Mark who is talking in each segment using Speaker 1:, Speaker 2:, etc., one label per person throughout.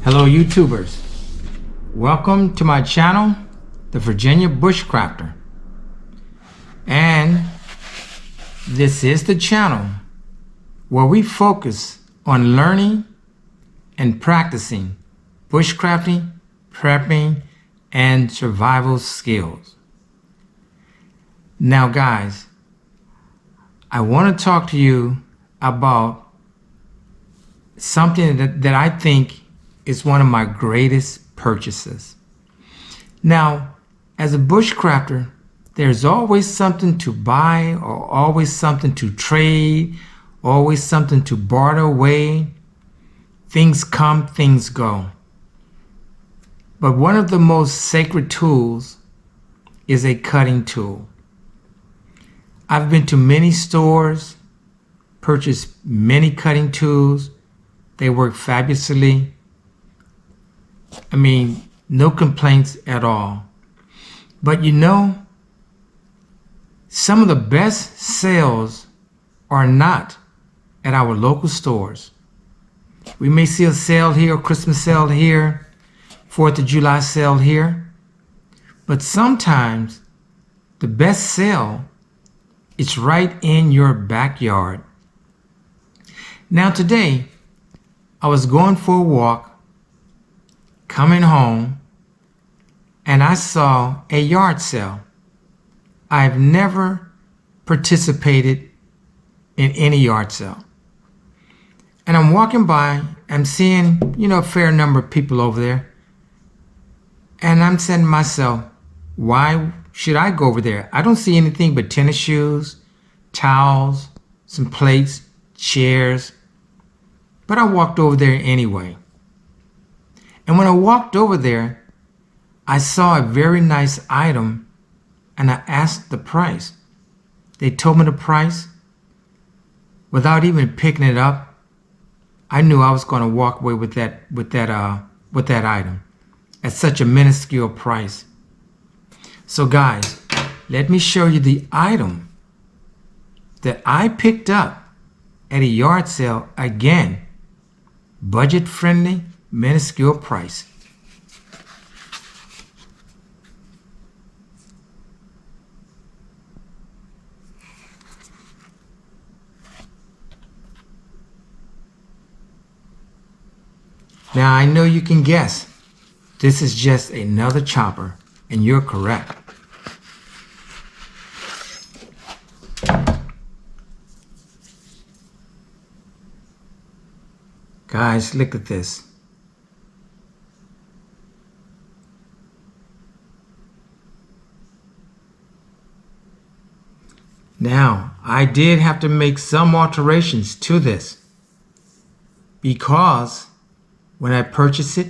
Speaker 1: Hello YouTubers, welcome to my channel, the Virginia Bushcrafter, and this is the channel where we focus on learning and practicing bushcrafting, prepping, and survival skills. Now guys, I want to talk to you about something that I think is one of my greatest purchases. Now, as a bushcrafter, there's always something to buy, or always something to trade, always something to barter away. Things come, things go. But one of the most sacred tools is a cutting tool. I've been to many stores, purchased many cutting tools. They work fabulously. I mean, no complaints at all. But you know, some of the best sales are not at our local stores. We may see a sale here, a Christmas sale here, 4th of July sale here, but sometimes the best sale is right in your backyard. Now today, I was going for a walk, coming home, and I saw a yard sale. I've never participated in any yard sale. And I'm walking by, I'm seeing, a fair number of people over there. And I'm saying to myself, why should I go over there? I don't see anything but tennis shoes, towels, some plates, chairs. But I walked over there anyway. And when I walked over there, I saw a very nice item and I asked the price. They told me the price. Without even picking it up, I knew I was going to walk away with that item at such a minuscule price. So guys, let me show you the item that I picked up at a yard sale. Again, budget friendly, minuscule price. Now I know you can guess, this is just another chopper, and you're correct. Guys, look at this. Now, I did have to make some alterations to this because when I purchased it,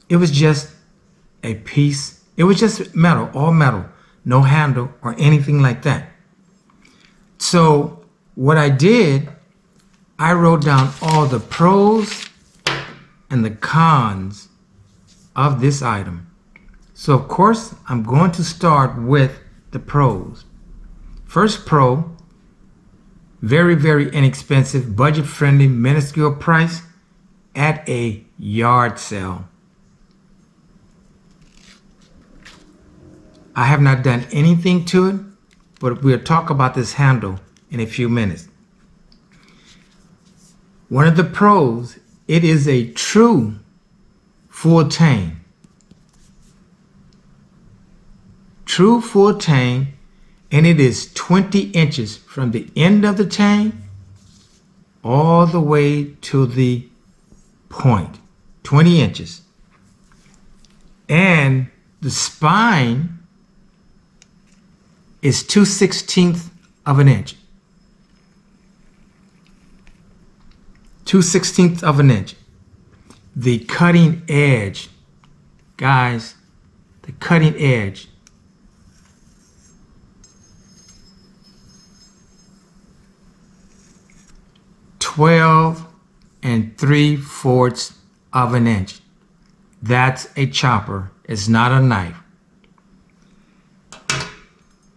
Speaker 1: it was just a piece. It was just metal, all metal, no handle or anything like that. So what I did, I wrote down all the pros and the cons of this item. So of course, I'm going to start with the pros. First pro, very, very inexpensive, budget-friendly, minuscule price at a yard sale. I have not done anything to it, but we'll talk about this handle in a few minutes. One of the pros, it is a true full tang. True full tang. And it is 20 inches from the end of the tang all the way to the point, 20 inches. And the spine is 2/16 of an inch. 2/16 of an inch. The cutting edge, guys, the cutting edge, 12 3/4 of an inch. That's a chopper. It's not a knife.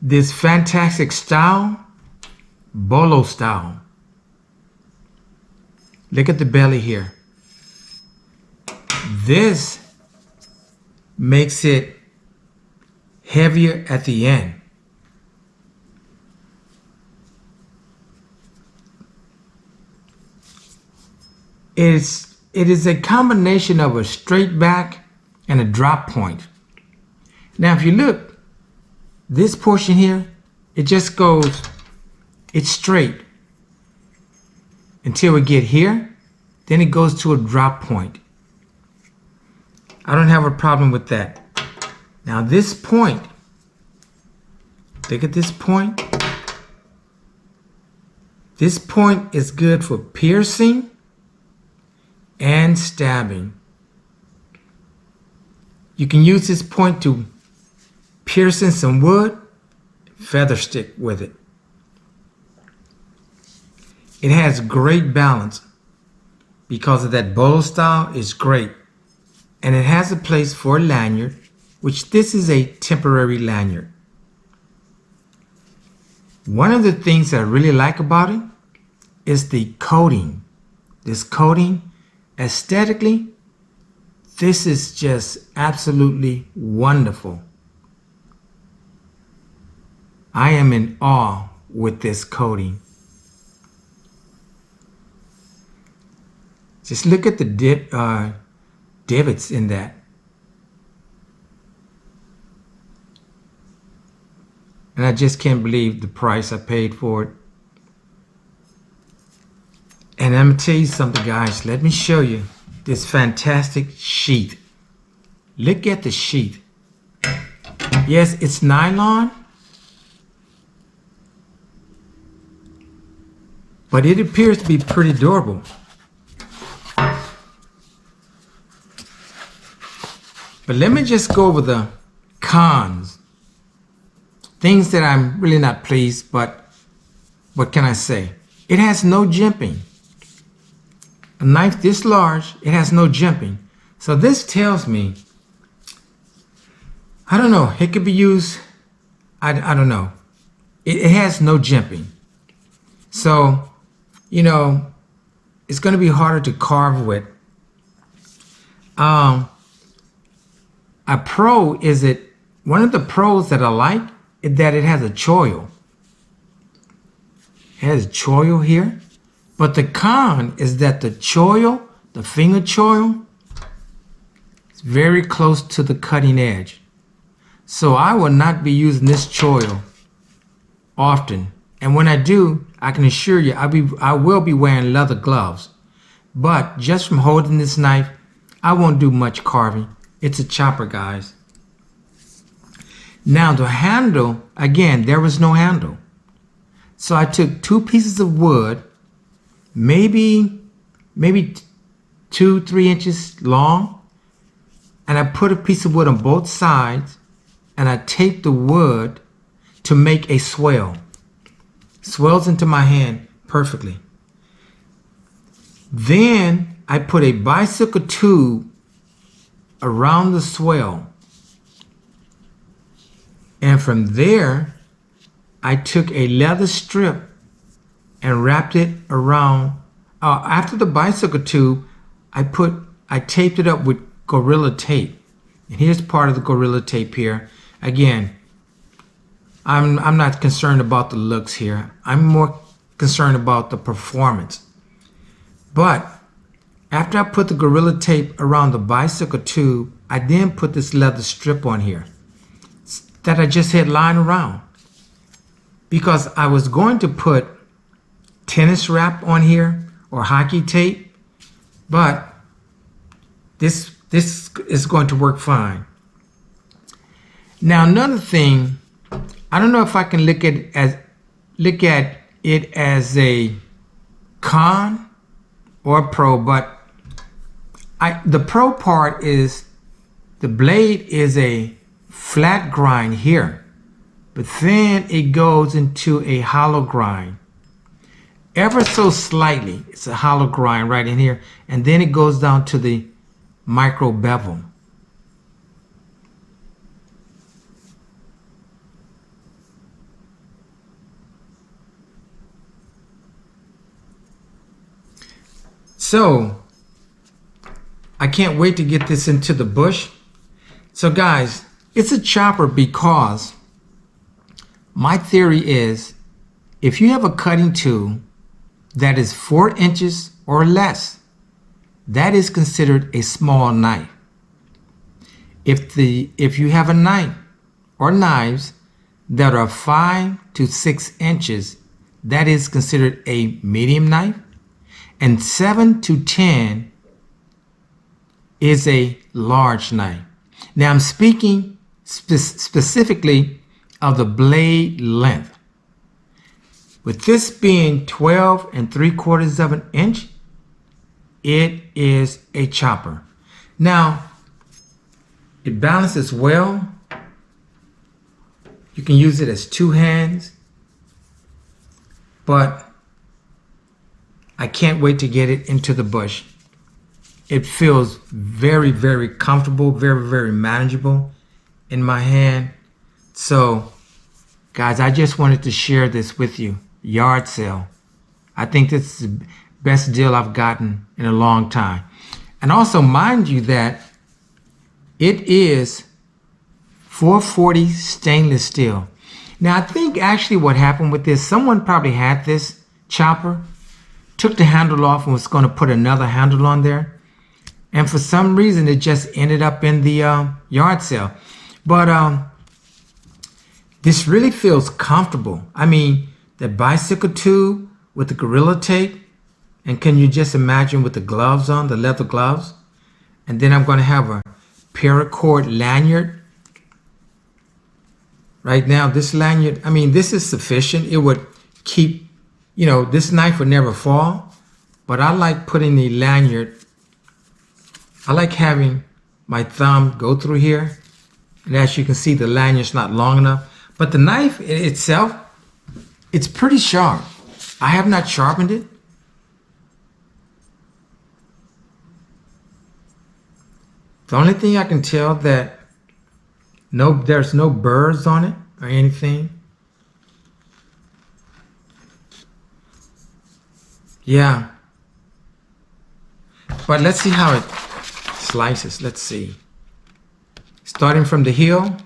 Speaker 1: This fantastic style, bolo style. Look at the belly here. this makes it heavier at the end. It is a combination of a straight back and a drop point. Now if you look, this portion here, it just goes, it's straight until we get here, then it goes to a drop point. I don't have a problem with that. Now this point, look at this point. This point is good for piercing and stabbing. You can use this point to pierce in some wood, feather stick with it. It has great balance because of that bolo style is great. And it has a place for a lanyard, which this is a temporary lanyard. One of the things that I really like about it is the coating. This coating, aesthetically, this is just absolutely wonderful. I am in awe with this coating. Just look at the divots in that. And I just can't believe the price I paid for it. And I'm gonna tell you something, guys. Let me show you this fantastic sheet. Look at the sheet. Yes, it's nylon, but it appears to be pretty durable. But let me just go over the cons. Things that I'm really not pleased, but what can I say? It has no jimping. A knife this large, it has no jimping. So this tells me, I don't know, it could be used, I don't know. It has no jimping. So, you know, it's gonna be harder to carve with. A pro is one of the pros that I like is that it has a choil. It has a choil here. But the con is that the choil, the finger choil, is very close to the cutting edge. So I will not be using this choil often. And when I do, I can assure you I will be wearing leather gloves. But just from holding this knife, I won't do much carving. It's a chopper, guys. Now the handle, again, there was no handle. So I took 2 pieces of wood, maybe 2-3 inches long, and I put a piece of wood on both sides, and I taped the wood to make a swell. Swells into my hand perfectly. Then I put a bicycle tube around the swell. And from there, I took a leather strip and wrapped it around. After the bicycle tube, I taped it up with Gorilla Tape. And here's part of the Gorilla Tape here. Again, I'm not concerned about the looks here. I'm more concerned about the performance. But after I put the Gorilla Tape around the bicycle tube, I then put this leather strip on here that I just had lying around. Because I was going to put tennis wrap on here or hockey tape, but this is going to work fine. Now another thing, I don't know if I can look at it as a con or a pro, but the pro part is the blade is a flat grind here, but then it goes into a hollow grind. Ever so slightly, it's a hollow grind right in here, and then it goes down to the micro bevel. So I can't wait to get this into the bush. So guys, it's a chopper because my theory is if you have a cutting tool that is 4 inches or less, that is considered a small knife. If you have a knife or knives that are 5 to 6 inches, that is considered a medium knife, and 7 to 10 is a large knife. Now I'm speaking specifically of the blade length. With this being 12 3/4 of an inch, it is a chopper. Now, it balances well. You can use it as 2 hands, but I can't wait to get it into the bush. It feels very, very comfortable, very, very manageable in my hand. So, guys, I just wanted to share this with you. Yard sale. I think this is the best deal I've gotten in a long time. And also, mind you that it is 440 stainless steel. Now, I think actually what happened with this, someone probably had this chopper, took the handle off and was going to put another handle on there. And for some reason, it just ended up in the yard sale. But this really feels comfortable. I mean, the bicycle tube with the Gorilla Tape. And can you just imagine with the gloves on, the leather gloves? And then I'm going to have a paracord lanyard. Right now, this lanyard, I mean, this is sufficient. It would keep, you know, this knife would never fall. But I like putting the lanyard, I like having my thumb go through here. And as you can see, the lanyard's not long enough. But the knife itself, it's pretty sharp. I have not sharpened it. The only thing I can tell that there's no burrs on it or anything. Yeah. But let's see how it slices. Let's see. Starting from the heel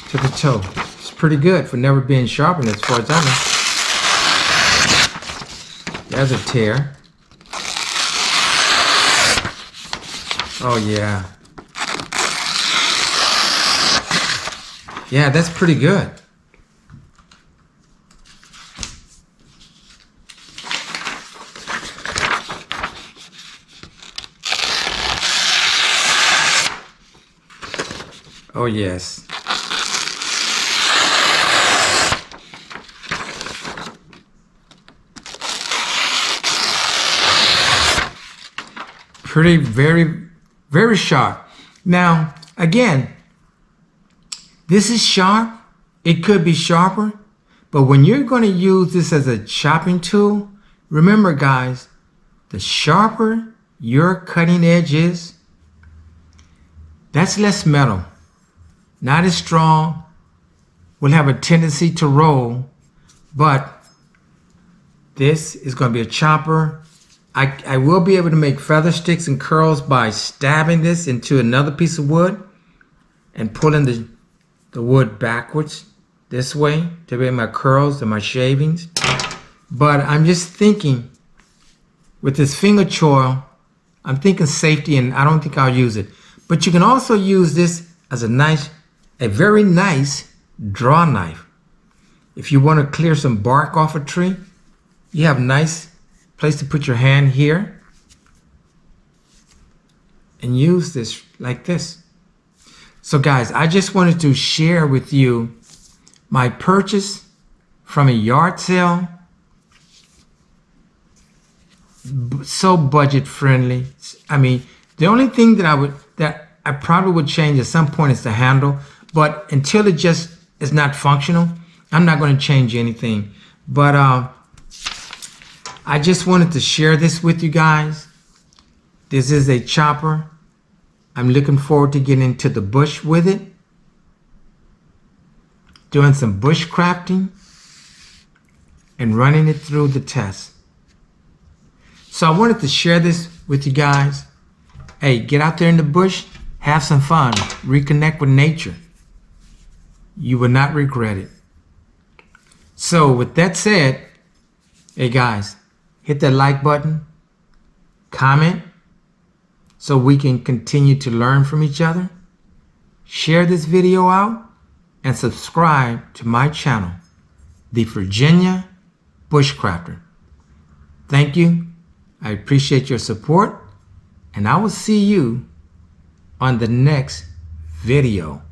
Speaker 1: to the toe. It's pretty good for never being sharpened as far as I know. There's a tear. Oh yeah. Yeah, that's pretty good. Oh yes. Pretty, very sharp. Now, again, this is sharp. It could be sharper, but when you're going to use this as a chopping tool, remember guys, the sharper your cutting edge is, that's less metal. Not as strong, will have a tendency to roll, but this is going to be a chopper. I will be able to make feather sticks and curls by stabbing this into another piece of wood and pulling the wood backwards this way to make my curls and my shavings. But I'm just thinking with this finger choil, I'm thinking safety, and I don't think I'll use it. But you can also use this as a very nice draw knife. If you want to clear some bark off a tree, you have a nice place to put your hand here and use this like this. So guys, I just wanted to share with you my purchase from a yard sale. So budget friendly. I mean, the only thing that I probably would change at some point is the handle, but until it just is not functional, I'm not going to change anything. But I just wanted to share this with you guys. This is a chopper. I'm looking forward to getting into the bush with it, doing some bush crafting and running it through the test. So I wanted to share this with you guys. Hey, get out there in the bush, have some fun, reconnect with nature. You will not regret it. So with that said, hey guys, hit that like button, comment, so we can continue to learn from each other. Share this video out and subscribe to my channel, The Virginia Bushcrafter. Thank you. I appreciate your support, and I will see you on the next video.